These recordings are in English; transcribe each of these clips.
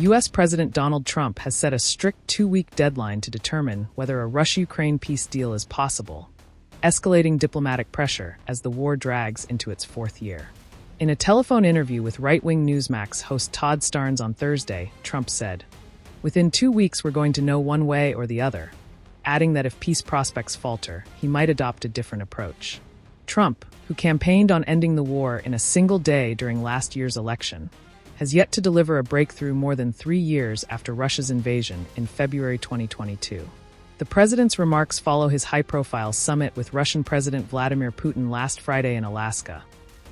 U.S. President Donald Trump has set a strict 2-week deadline to determine whether a Russia-Ukraine peace deal is possible, escalating diplomatic pressure as the war drags into its 4th year. In a telephone interview with right-wing Newsmax host Todd Starnes on Thursday, Trump said, "Within 2 weeks we're going to know one way or the other," adding that if peace prospects falter, he might adopt a different approach. Trump, who campaigned on ending the war in a single day during last year's election, has yet to deliver a breakthrough more than 3 years after Russia's invasion in February 2022. The president's remarks follow his high-profile summit with Russian President Vladimir Putin last Friday in Alaska,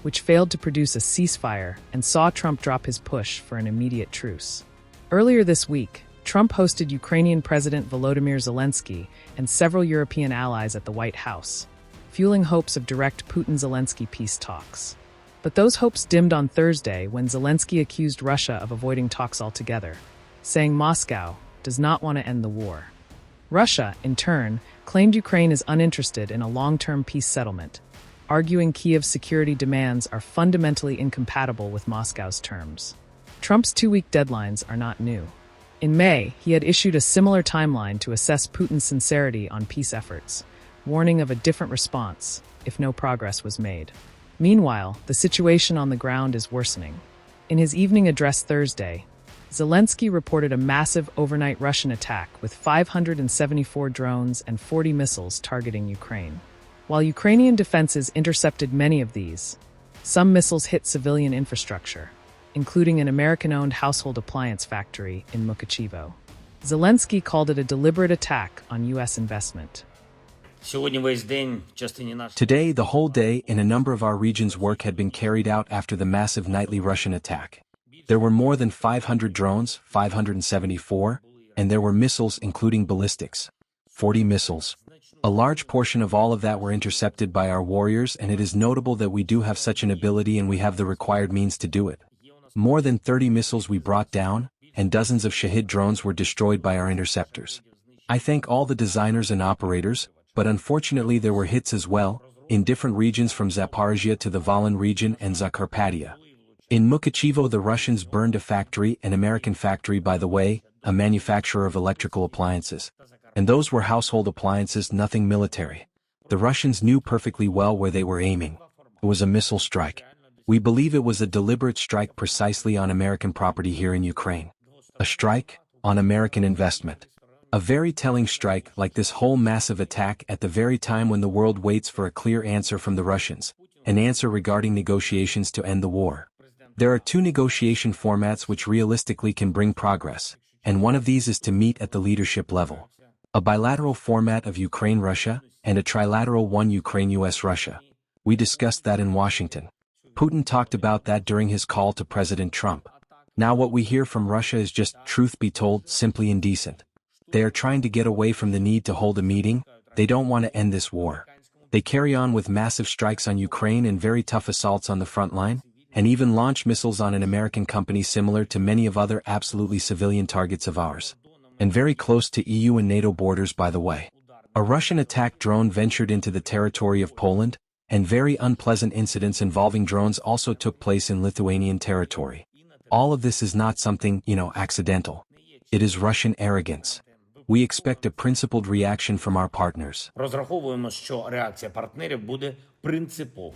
which failed to produce a ceasefire and saw Trump drop his push for an immediate truce. Earlier this week, Trump hosted Ukrainian President Volodymyr Zelensky and several European allies at the White House, fueling hopes of direct Putin-Zelensky peace talks. But those hopes dimmed on Thursday when Zelensky accused Russia of avoiding talks altogether, saying Moscow does not want to end the war. Russia, in turn, claimed Ukraine is uninterested in a long-term peace settlement, arguing Kyiv's security demands are fundamentally incompatible with Moscow's terms. Trump's 2-week deadlines are not new. In May, he had issued a similar timeline to assess Putin's sincerity on peace efforts, warning of a different response if no progress was made. Meanwhile, the situation on the ground is worsening. In his evening address Thursday, Zelensky reported a massive overnight Russian attack with 574 drones and 40 missiles targeting Ukraine. While Ukrainian defenses intercepted many of these, some missiles hit civilian infrastructure, including an American-owned household appliance factory in Mukachevo. Zelensky called it a deliberate attack on U.S. investment. Today, the whole day in a number of our regions work had been carried out after the massive nightly Russian attack. There were more than 500 drones, 574, and there were missiles including ballistics, 40 missiles. A large portion of all of that were intercepted by our warriors, and it is notable that we do have such an ability and we have the required means to do it. More than 30 missiles we brought down, and dozens of Shahid drones were destroyed by our interceptors. I thank all the designers and operators, but unfortunately there were hits as well, in different regions from Zaporizhia to the Volyn region and Zakarpattia. In Mukachevo the Russians burned a factory, an American factory by the way, a manufacturer of electrical appliances. And those were household appliances, nothing military. The Russians knew perfectly well where they were aiming. It was a missile strike. We believe it was a deliberate strike precisely on American property here in Ukraine. A strike on American investment. A very telling strike like this whole massive attack at the very time when the world waits for a clear answer from the Russians, an answer regarding negotiations to end the war. There are 2 negotiation formats which realistically can bring progress, and one of these is to meet at the leadership level. A bilateral format of Ukraine-Russia, and a trilateral one Ukraine-US-Russia. We discussed that in Washington. Putin talked about that during his call to President Trump. Now what we hear from Russia is just, truth be told, simply indecent. They are trying to get away from the need to hold a meeting. They don't want to end this war. They carry on with massive strikes on Ukraine and very tough assaults on the front line, and even launch missiles on an American company similar to many of other absolutely civilian targets of ours. And very close to EU and NATO borders, by the way. A Russian attack drone ventured into the territory of Poland, and very unpleasant incidents involving drones also took place in Lithuanian territory. All of this is not something, accidental. It is Russian arrogance. We expect a principled reaction from our partners. Розраховуємо, що реакція партнерів буде принциповою.